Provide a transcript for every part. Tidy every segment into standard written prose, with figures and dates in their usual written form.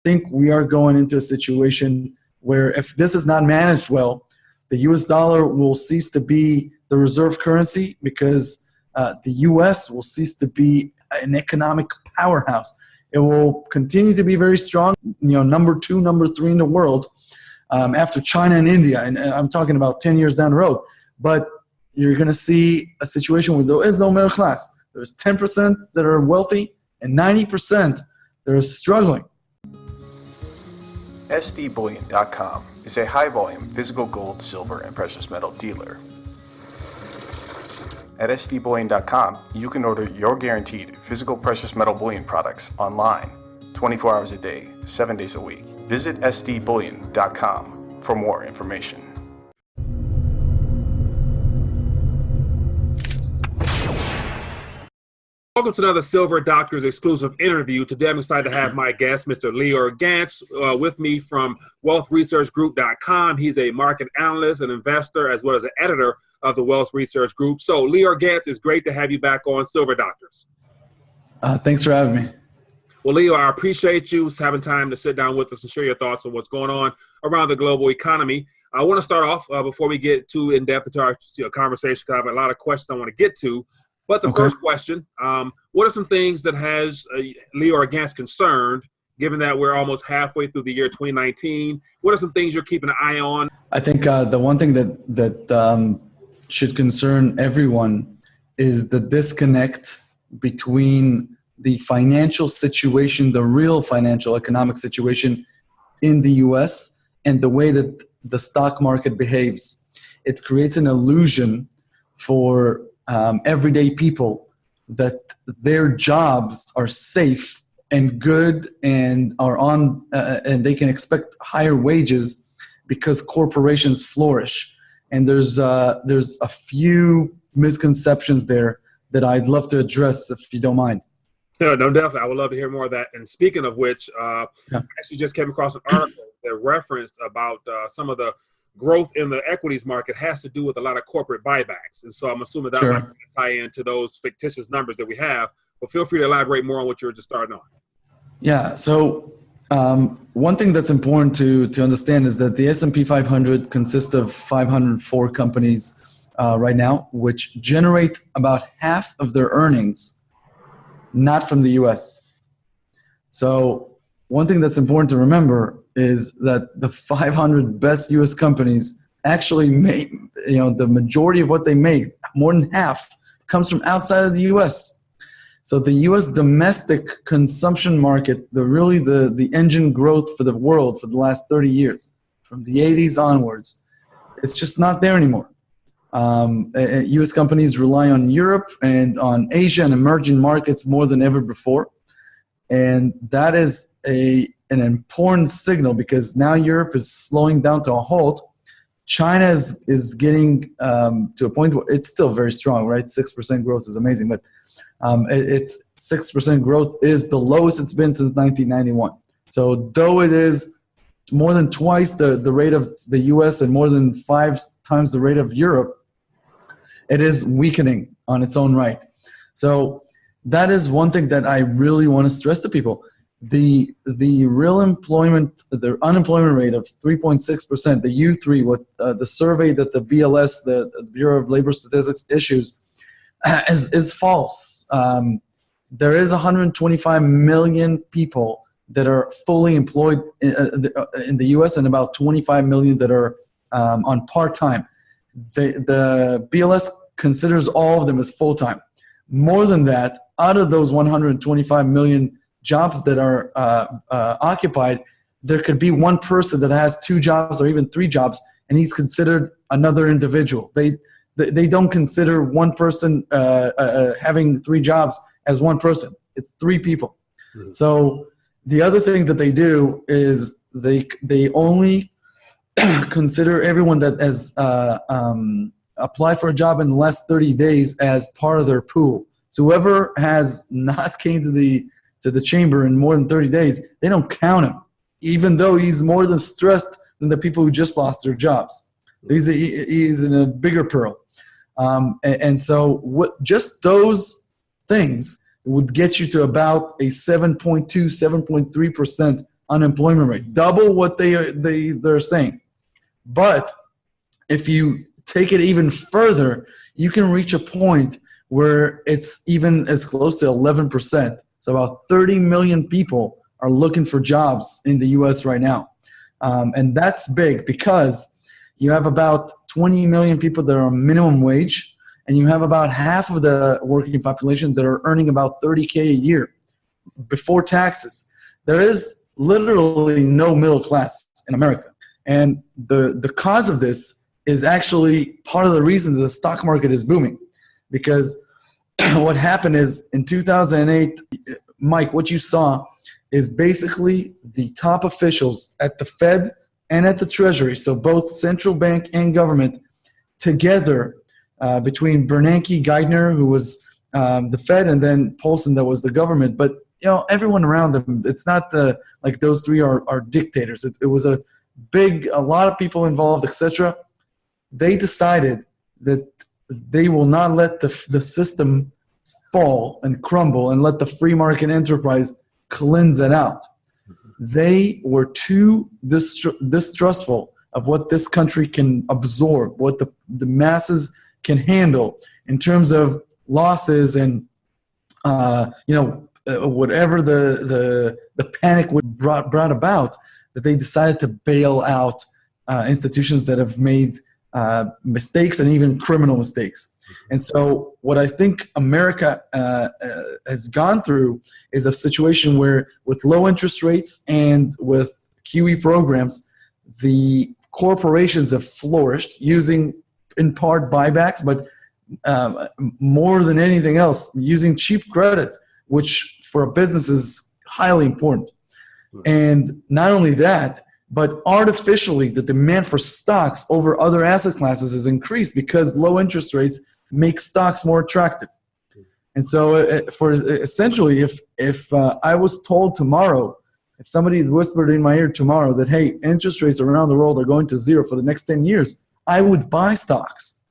think we are going into a situation where if this is not managed well, the US dollar will cease to be the reserve currency because the US will cease to be an economic powerhouse. It will continue to be very strong, number 2, number 3 in the world after China and India. And I'm talking about 10 years down the road. But you're going to see a situation where there is no middle class. There's 10% that are wealthy and 90% that are struggling. SDBullion.com is a high-volume physical gold, silver, and precious metal dealer. At SDBullion.com, you can order your guaranteed physical precious metal bullion products online, 24 hours a day, 7 days a week. Visit SDBullion.com for more information. Welcome to another Silver Doctors exclusive interview. Today I'm excited to have my guest, Mr. Lior Gantz, with me from wealthresearchgroup.com. He's a market analyst, an investor, as well as an editor of the Wealth Research Group. So Lior Gantz, it's great to have you back on Silver Doctors. Thanks for having me. Well, Lior, I appreciate you having time to sit down with us and share your thoughts on what's going on around the global economy. I want to start off before we get too in-depth into our conversation, because I have a lot of questions I want to get to. But the first question, what are some things that has Lior Gantz concerned, given that we're almost halfway through the year 2019? What are some things you're keeping an eye on? I think the one thing that should concern everyone is the disconnect between the financial situation, the real financial economic situation in the US, and the way that the stock market behaves. It creates an illusion for everyday people that their jobs are safe and good and are on and they can expect higher wages because corporations flourish. And there's a few misconceptions there that I'd love to address if you don't mind. No, definitely. I would love to hear more of that. And speaking of which, I actually just came across an article that referenced about some of the growth in the equities market has to do with a lot of corporate buybacks. And so I'm assuming that might tie into those fictitious numbers that we have. But feel free to elaborate more on what you were just starting on. Yeah. So one thing that's important to understand is that the S&P 500 consists of 504 companies right now, which generate about half of their earnings not from the US. So one thing that's important to remember is that the 500 best US companies actually make, the majority of what they make, more than half, comes from outside of the US. So the US domestic consumption market, the engine growth for the world for the last 30 years, from the 80s onwards, it's just not there anymore. US companies rely on Europe and on Asia and emerging markets more than ever before. And that is an important signal because now Europe is slowing down to a halt. China is getting to a point where it's still very strong, right? 6% growth is amazing, but it's 6% growth is the lowest it's been since 1991. So though it is more than twice the rate of the US and more than 5 times the rate of Europe, it is weakening on its own right. So that is one thing that I really want to stress to people. The real employment, the unemployment rate of 3.6%, the U3, what the survey that the BLS, the Bureau of Labor Statistics issues, is false. There is 125 million people that are fully employed in the US and about 25 million that are on part-time. The BLS considers all of them as full-time. More than that, out of those 125 million jobs that are occupied, there could be one person that has 2 jobs or even 3 jobs, and he's considered another individual. They don't consider one person having 3 jobs as one person. It's 3 people. Mm-hmm. So the other thing that they do is they only consider everyone that has applied for a job in the last 30 days as part of their pool. So whoever has not came to the chamber in more than 30 days, they don't count him, even though he's more than stressed than the people who just lost their jobs. So he's in a bigger pearl. And so just those things would get you to about a 7.2, 7.3% unemployment rate, double what they're saying. But if you take it even further, you can reach a point where it's even as close to 11%. So about 30 million people are looking for jobs in the U.S. right now. And that's big because you have about 20 million people that are on minimum wage, and you have about half of the working population that are earning about $30K a year before taxes. There is literally no middle class in America. And the cause of this is actually part of the reason the stock market is booming. Because what happened is in 2008, Mike, what you saw is basically the top officials at the Fed and at the Treasury, so both central bank and government, together between Bernanke, Geithner, who was the Fed, and then Paulson, that was the government. But everyone around them, it's not like those three are dictators. It was a lot of people involved, etc. They decided that they will not let the system fall and crumble and let the free market enterprise cleanse it out. They were too distrustful of what this country can absorb, what the masses can handle in terms of losses and whatever the panic would brought about, that they decided to bail out institutions that have made mistakes and even criminal mistakes. And so what I think America has gone through is a situation where with low interest rates and with QE programs, the corporations have flourished using in part buybacks, but more than anything else, using cheap credit, which for a business is highly important. And not only that, but artificially the demand for stocks over other asset classes is increased because low interest rates make stocks more attractive. And so essentially, if I was told tomorrow, if somebody whispered in my ear tomorrow that, hey, interest rates around the world are going to zero for the next 10 years, I would buy stocks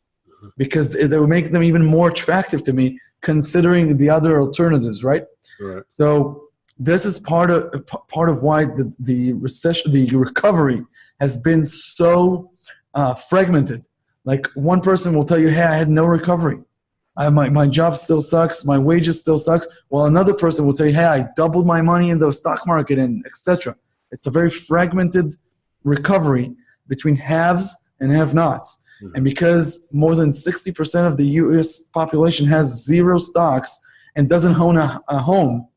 because they would make them even more attractive to me, considering the other alternatives, right? Right. So this is part of why the recession, the recovery has been so fragmented. Like one person will tell you, hey, I had no recovery. My job still sucks. My wages still sucks. While another person will tell you, hey, I doubled my money in the stock market and etc. It's a very fragmented recovery between haves and have-nots. Mm-hmm. And because more than 60% of the U.S. population has zero stocks and doesn't own a home,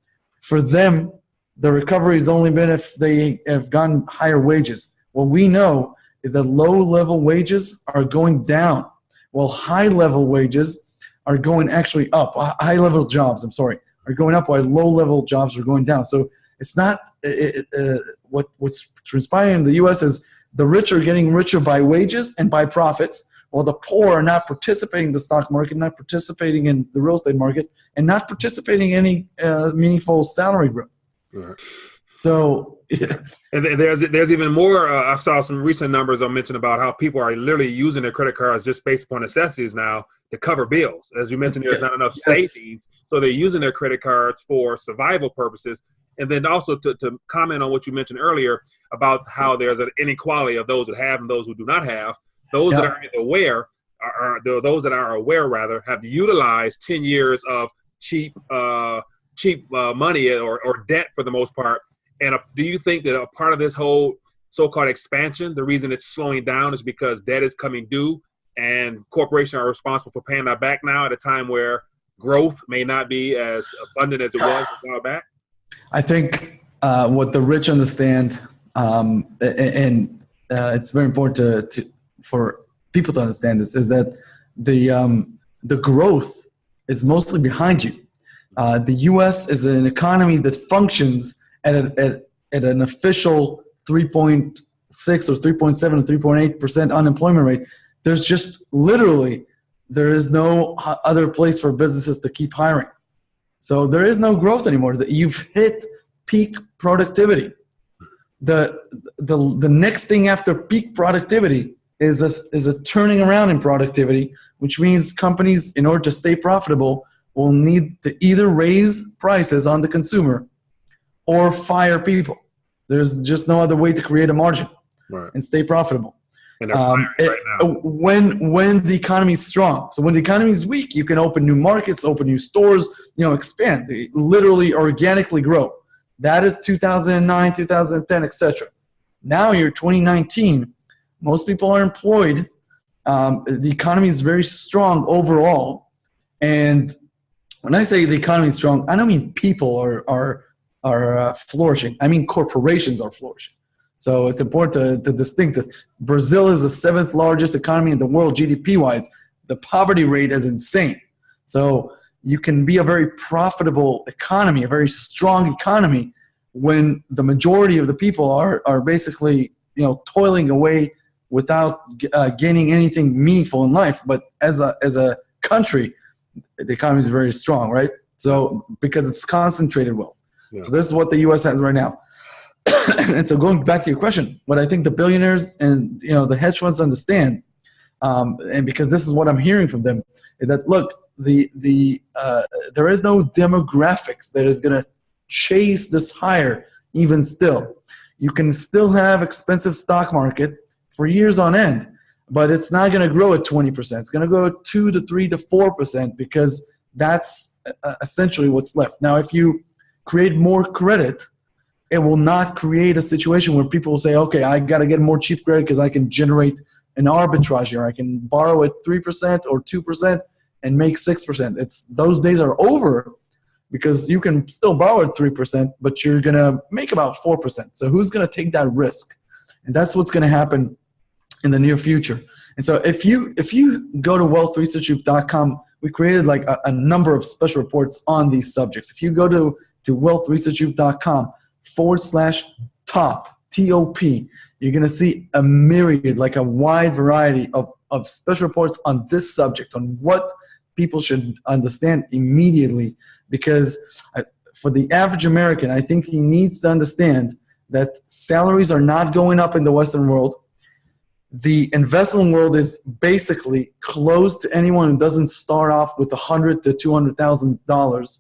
for them, the recovery has only been if they have gotten higher wages. What we know is that low-level wages are going down, while high-level wages are going actually up. High-level jobs, are going up, while low-level jobs are going down. So it's not what's transpiring in the U.S. is the rich are getting richer by wages and by profits, while the poor are not participating in the stock market, not participating in the real estate market, and not participating in any meaningful salary growth. Right. So, and there's even more. I saw some recent numbers I mentioned about how people are literally using their credit cards just based upon necessities now to cover bills. As you mentioned, there's not enough savings, so they're using their credit cards for survival purposes. And then also to comment on what you mentioned earlier about how there's an inequality of those that have and those who do not have. Those that are aware those that are aware rather have utilized 10 years of cheap money or debt for the most part. And do you think that a part of this whole so-called expansion, the reason it's slowing down is because debt is coming due and corporations are responsible for paying that back now at a time where growth may not be as abundant as it was a while back? I think what the rich understand, and it's very important for people to understand this, is that the growth is mostly behind you. The U.S. is an economy that functions at an official 3.6 or 3.7 or 3.8% unemployment rate. There's just literally, there is no other place for businesses to keep hiring. So there is no growth anymore. You've hit peak productivity. The next thing after peak productivity is a turning around in productivity, which means companies, in order to stay profitable, will need to either raise prices on the consumer or fire people. There's just no other way to create a margin and stay profitable. And they're firing right now. When the economy is strong. So when the economy is weak, you can open new markets, open new stores, expand. They literally organically grow. That is 2009, 2010, etc. Now you're 2019. Most people are employed. The economy is very strong overall. And when I say the economy is strong, I don't mean people are flourishing. I mean corporations are flourishing. So it's important to distinct this. Brazil is the 7th largest economy in the world, GDP-wise. The poverty rate is insane. So you can be a very profitable economy, a very strong economy, when the majority of the people are basically toiling away without gaining anything meaningful in life. But as a country, the economy is very strong, right? So because it's concentrated wealth. Yeah. So this is what the U.S. has right now. And so going back to your question, what I think the billionaires and the hedge funds understand, and because this is what I'm hearing from them, is that look, there is no demographics that is going to chase this higher. Even still, you can still have expensive stock market for years on end, but it's not going to grow at 20%. It's going to go at 2 to 3 to 4% because that's essentially what's left. Now, if you create more credit, it will not create a situation where people will say, okay, I got to get more cheap credit because I can generate an arbitrage here. I can borrow at 3% or 2% and make 6%. Those days are over because you can still borrow at 3%, but you're going to make about 4%. So who's going to take that risk? And that's what's going to happen in the near future. And so if you go to wealthresearchgroup.com, we created like a number of special reports on these subjects. If you go to wealthresearchgroup.com/top, T-O-P, you're going to see a myriad, like a wide variety of special reports on this subject, on what people should understand immediately. Because for the average American, I think he needs to understand that salaries are not going up in the Western world. The investment world is basically closed to anyone who doesn't start off with $100,000 to $200,000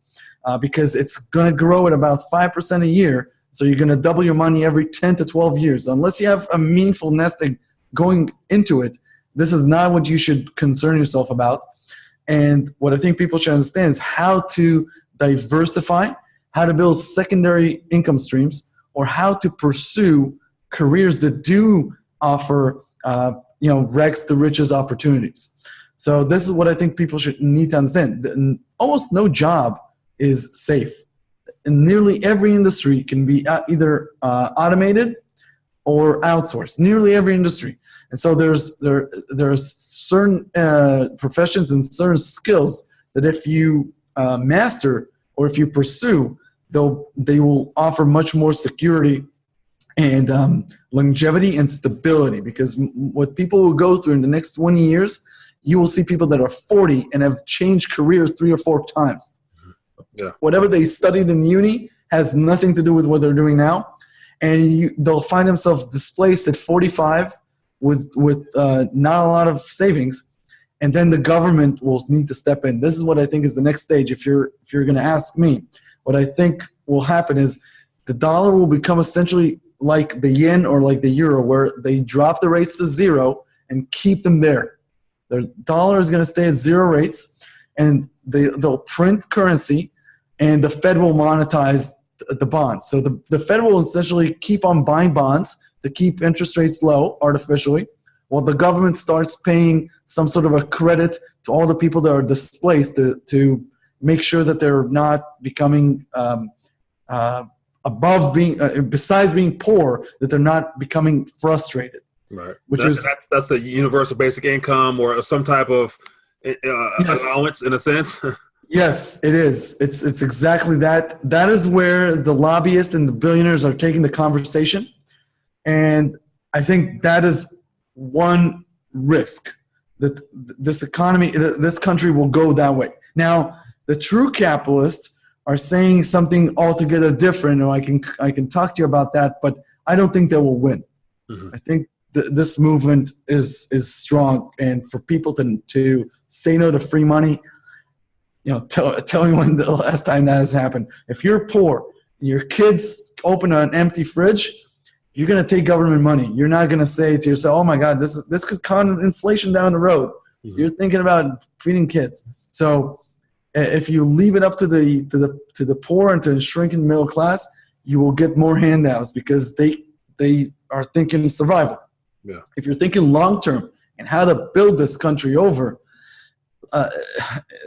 because it's going to grow at about 5% a year. So you're going to double your money every 10 to 12 years. Unless you have a meaningful nesting going into it, this is not what you should concern yourself about. And what I think people should understand is how to diversify, how to build secondary income streams, or how to pursue careers that do offer rags to riches opportunities. So this is what I think people should need to understand. Almost no job is safe. And nearly every industry can be either automated or outsourced. Nearly every industry. And so there are certain professions and certain skills that if you master or if you pursue, they will offer much more security and longevity and stability. Because what people will go through in the next 20 years, you will see people that are 40 and have changed careers 3 or 4 times. Yeah. Whatever they studied in uni has nothing to do with what they're doing now. And they'll find themselves displaced at 45 with not a lot of savings. And then the government will need to step in. This is what I think is the next stage. If you're going to ask me, what I think will happen is the dollar will become essentially like the yen or like the euro, where they drop the rates to 0 and keep them there. The dollar is going to stay at 0 rates, and they'll print currency, and the Fed will monetize the bonds. So the Fed will essentially keep on buying bonds to keep interest rates low artificially, while the government starts paying some sort of a credit to all the people that are displaced to make sure that they're not becoming above being, besides being poor, that they're not becoming frustrated. Right. That's the universal basic income or some type of allowance in a sense. Yes, it is. It's exactly that. That is where the lobbyists and the billionaires are taking the conversation. And I think that is one risk, that this economy, this country will go that way. Now, the true capitalists are saying something altogether different, or I can talk to you about that, but I don't think they will win. Mm-hmm. I think this movement is strong, and for people to say no to free money, tell me when the last time that has happened. If you're poor your kids open an empty fridge, you're going to take government money. You're not going to say to yourself, oh my God, this could cause inflation down the road. Mm-hmm. You're thinking about feeding kids. So if you leave it up to the poor and to the shrinking middle class, you will get more handouts because they are thinking survival. Yeah. If you're thinking long term and how to build this country over,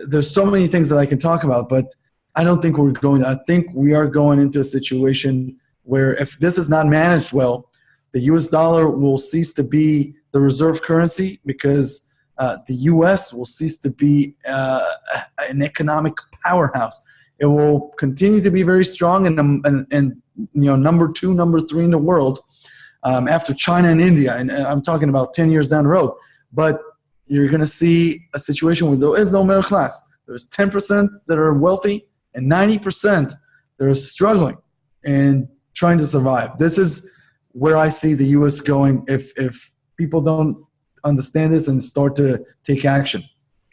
there's so many things that I can talk about, but I don't think I think we are going into a situation where if this is not managed well, the US dollar will cease to be the reserve currency because the US will cease to be an economic powerhouse. It will continue to be very strong and number 2, number 3 in the world after China and India. And I'm talking about 10 years down the road. But you're going to see a situation where there is no middle class. There's 10% that are wealthy and 90% that are struggling and trying to survive. This is where I see the U.S. going if people don't understand this and start to take action.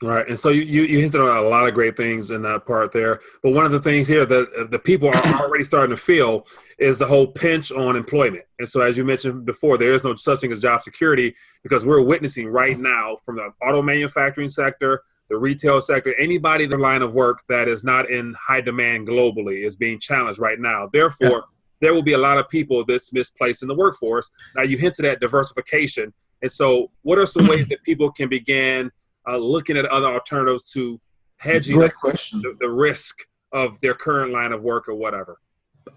Right. And so you hinted on a lot of great things in that part there. But one of the things here that the people are already starting to feel is the whole pinch on employment. And so as you mentioned before, there is no such thing as job security because we're witnessing right now from the auto manufacturing sector, the retail sector, anybody in the line of work that is not in high demand globally is being challenged right now. Therefore, there will be a lot of people that's misplaced in the workforce. Now, you hinted at diversification. And so what are some ways that people can begin looking at other alternatives to hedging the risk of their current line of work or whatever?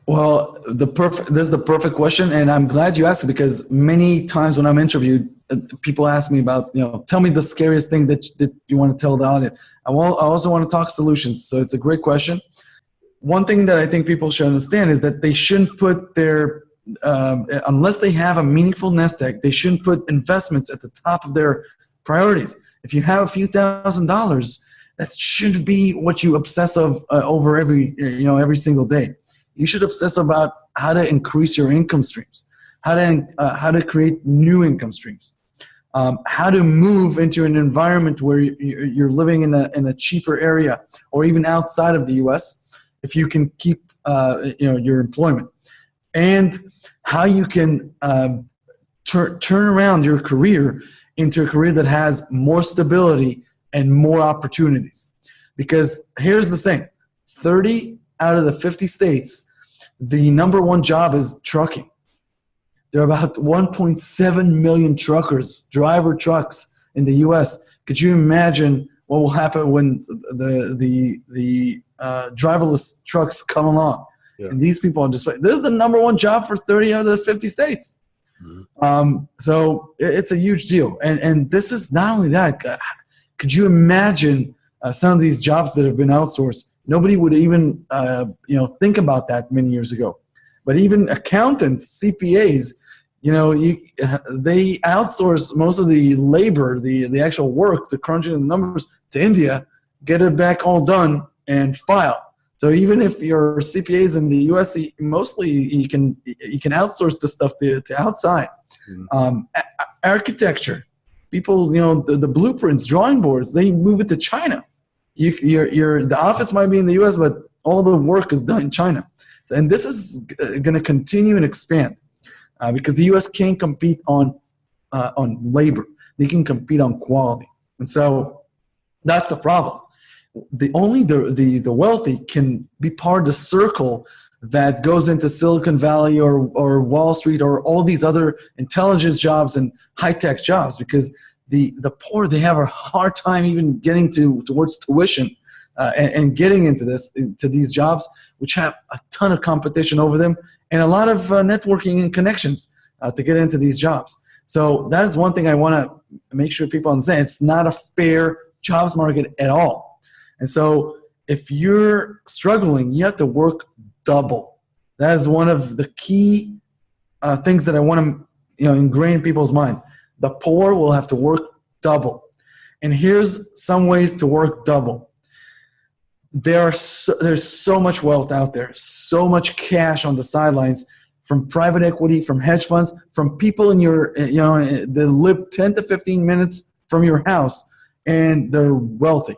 Well, this is the perfect question, and I'm glad you asked it because many times when I'm interviewed, people ask me about, tell me the scariest thing that you want to tell the audience. I also want to talk solutions, so it's a great question. One thing that I think people should understand is that they shouldn't put their, unless they have a meaningful nest egg, they shouldn't put investments at the top of their priorities. If you have a few $1,000s, that shouldn't be what you obsess over every single day. You should obsess about how to increase your income streams, how to create new income streams, how to move into an environment where you're living in a cheaper area or even outside of the U.S. if you can keep your employment, and how you can turn around your career into a career that has more stability and more opportunities. Because here's the thing, 30 out of the 50 states, the number one job is trucking. There are about 1.7 million driver trucks in the U.S. Could you imagine what will happen when the driverless trucks come along? Yeah. And these people are this is the number one job for 30 out of the 50 states. Mm-hmm. So it's a huge deal. And this is not only that. Could you imagine some of these jobs that have been outsourced? Nobody would even think about that many years ago. But even accountants, CPAs, they outsource most of the labor, the actual work, the crunching of the numbers to India, get it back all done and file. So even if your CPAs in the U.S., mostly you can outsource the stuff to outside. Mm-hmm. Architecture, people, the blueprints, drawing boards, they move it to China. The office might be in the U.S., but all the work is done in China. And this is going to continue and expand because the U.S. can't compete on labor. They can compete on quality. And so that's the problem. Only the wealthy can be part of the circle that goes into Silicon Valley or Wall Street or all these other intelligence jobs and high-tech jobs, because the poor, they have a hard time even getting towards tuition and getting into these jobs, which have a ton of competition over them and a lot of networking and connections to get into these jobs. So that's one thing I want to make sure people understand. It's not a fair jobs market at all. And so if you're struggling, you have to work double. That is one of the key things that I want to ingrain in people's minds. The poor will have to work double. And here's some ways to work double. There's so much wealth out there, so much cash on the sidelines from private equity, from hedge funds, from people in that live 10 to 15 minutes from your house, and they're wealthy.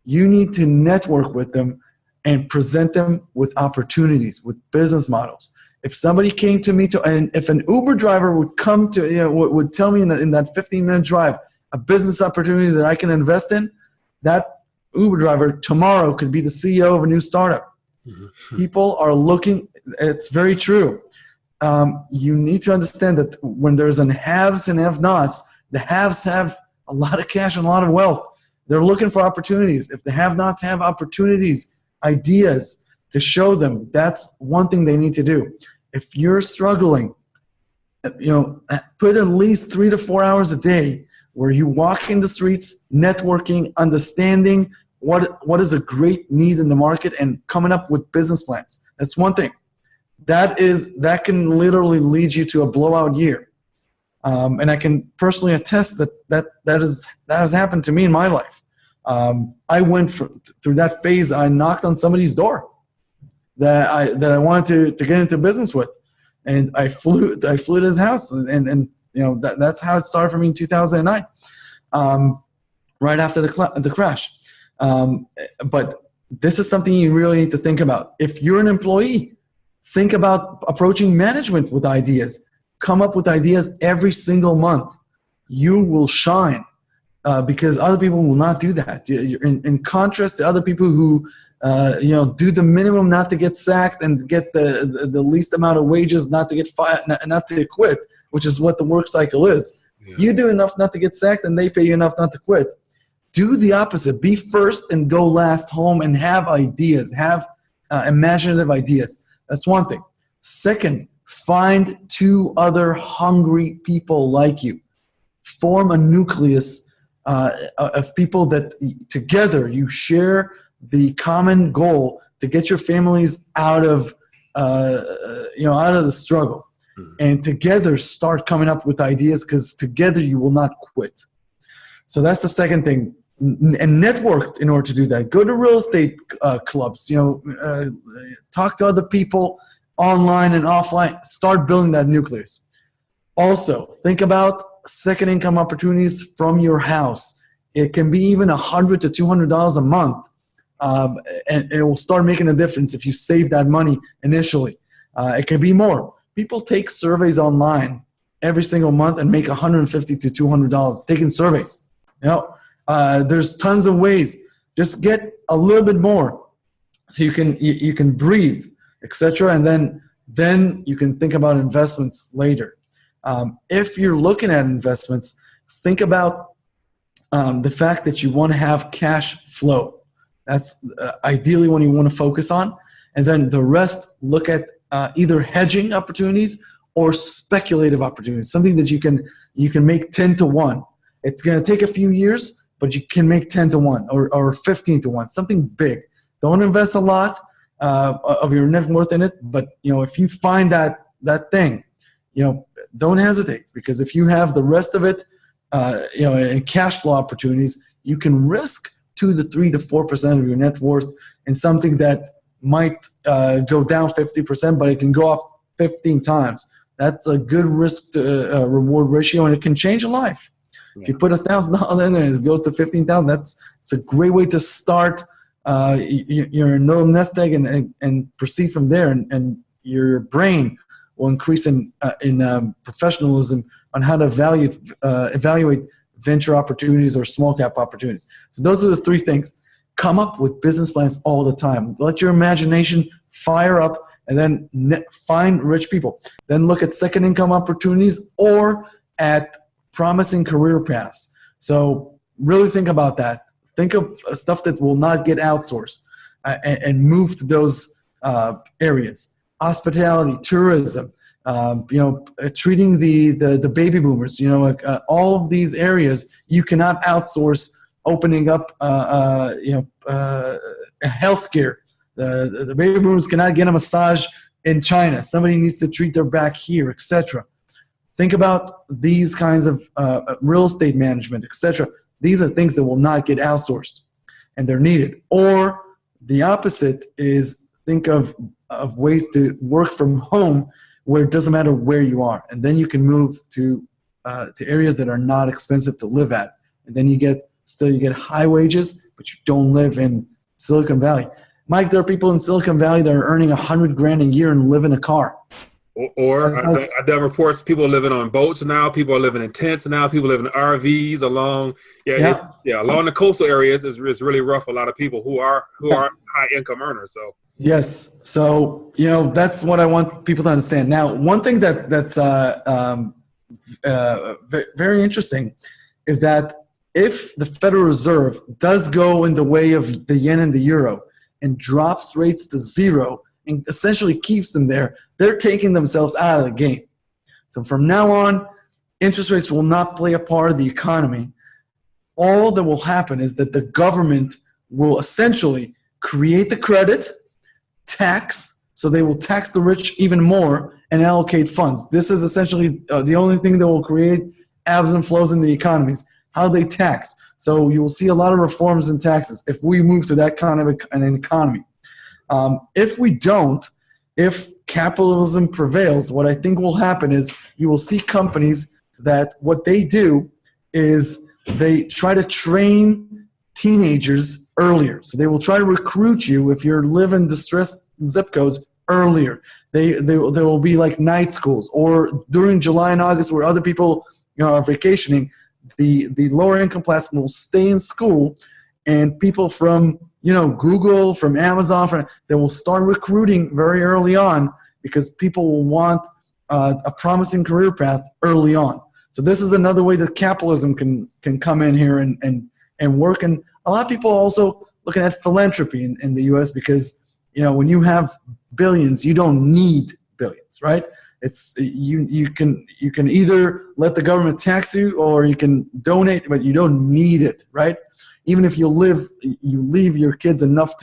You need to network with them and present them with opportunities, with business models. If somebody came to me and if an Uber driver would come to, would tell me in that 15-minute drive a business opportunity that I can invest in, that Uber driver tomorrow could be the CEO of a new startup. Mm-hmm. People are looking, it's very true. You need to understand that when there's an haves and have-nots, the haves have a lot of cash and a lot of wealth. They're looking for opportunities. If the have-nots have opportunities, ideas to show them, that's one thing they need to do. If you're struggling, put at least 3 to 4 hours a day where you walk in the streets, networking, understanding what is a great need in the market, and coming up with business plans. That's one thing. That can literally lead you to a blowout year. And I can personally attest that has happened to me in my life. I went through that phase. I knocked on somebody's door that I wanted to get into business with, and I flew to his house, and that's how it started for me in 2009, right after the crash. But this is something you really need to think about. If you're an employee, think about approaching management with ideas. Come up with ideas every single month. You will shine because other people will not do that. In contrast to other people who do the minimum not to get sacked and get the least amount of wages, not to get fired, not to quit, which is what the work cycle is. Yeah. You do enough not to get sacked, and they pay you enough not to quit. Do the opposite. Be first and go last home, and have ideas. Have imaginative ideas. That's one thing. Second, find 2 other hungry people like you. Form a nucleus of people that together you share the common goal to get your families out of the struggle, and together start coming up with ideas, because together you will not quit. So that's the second thing. And network in order to do that. Go to real estate clubs. Talk to other people online and offline. Start building that nucleus. Also, think about second income opportunities from your house. It can be even $100 to $200 a month, and it will start making a difference if you save that money initially. It can be more. People take surveys online every single month and make $150 to $200 taking surveys. There's tons of ways. Just get a little bit more so you can breathe, etc. And then you can think about investments later. If you're looking at investments, think about the fact that you want to have cash flow. That's ideally what you want to focus on. And then the rest, look at either hedging opportunities or speculative opportunities, something that you can make 10 to 1. It's going to take a few years, but you can make 10 to 1 or 15 to 1, something big. Don't invest a lot of your net worth in it, but if you find that thing, don't hesitate, because if you have the rest of it, in cash flow opportunities, you can risk 2 to 3 to 4% of your net worth in something that might go down 50%, but it can go up 15 times. That's a good risk to reward ratio, and it can change a life. Yeah. If you put $1,000 in there and it goes to 15,000, it's a great way to start your no nest egg and proceed from there, and your brain will increase in professionalism on how to evaluate venture opportunities or small cap opportunities. So those are the 3 things. Come up with business plans all the time. Let your imagination fire up, and then find rich people. Then look at second income opportunities or at promising career paths. So really think about that. Think of stuff that will not get outsourced and move to those areas. Hospitality, tourism, treating the baby boomers, all of these areas you cannot outsource. Opening up, healthcare. The baby boomers cannot get a massage in China. Somebody needs to treat their back here, etc. Think about these kinds of real estate management, etc. These are things that will not get outsourced, and they're needed. Or the opposite is think of ways to work from home where it doesn't matter where you are, and then you can move to areas that are not expensive to live at, and then you get high wages, but you don't live in Silicon Valley. Mike, there are people in Silicon Valley that are earning $100,000 a year and live in a car. Or I've done reports, people are living on boats now, people are living in tents now, people live in RVs along along the coastal areas is really rough for a lot of people who are high income earners. So yes. So, that's what I want people to understand. Now, one thing that's very interesting is that if the Federal Reserve does go in the way of the yen and the euro and drops rates to zero and essentially keeps them there, they're taking themselves out of the game. So from now on, interest rates will not play a part of the economy. All that will happen is that the government will essentially create the credit, tax, so they will tax the rich even more and allocate funds. This is essentially the only thing that will create ebbs and flows in the economies, how they tax. So you will see a lot of reforms in taxes if we move to that kind of an economy. If we don't, if capitalism prevails, what I think will happen is you will see companies that what they do is they try to train teenagers earlier. So they will try to recruit you if you live in distressed zip codes earlier. There will be like night schools, or during July and August where other people are vacationing, the lower income class will stay in school, and people from Google, from Amazon, they will start recruiting very early on because people will want a promising career path early on. So this is another way that capitalism can come in here and work. And a lot of people are also looking at philanthropy in the U.S. because when you have billions, you don't need billions, right? It's you can either let the government tax you or you can donate, but you don't need it, right? Even if you leave your kids enough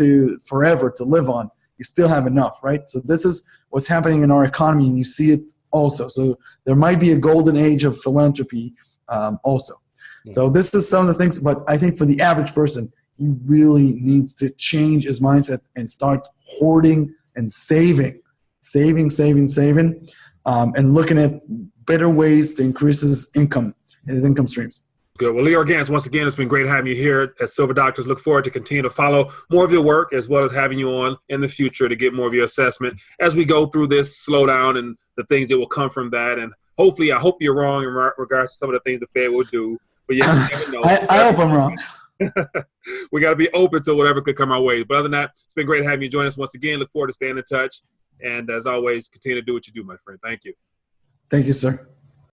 forever to live on, you still have enough, right? So this is what's happening in our economy, and you see it also. So there might be a golden age of philanthropy also. Yeah. So this is some of the things, but I think for the average person, he really needs to change his mindset and start hoarding and saving, and looking at better ways to increase his income streams. Good. Well, Lior Gantz, once again, it's been great having you here at Silver Doctors. Look forward to continue to follow more of your work, as well as having you on in the future to get more of your assessment as we go through this slowdown and the things that will come from that. And hopefully, I hope you're wrong in regards to some of the things the Fed will do. But yeah, you never know. I hope I'm wrong. We got to be open to whatever could come our way. But other than that, it's been great having you join us once again. Look forward to staying in touch. And as always, continue to do what you do, my friend. Thank you. Thank you, sir.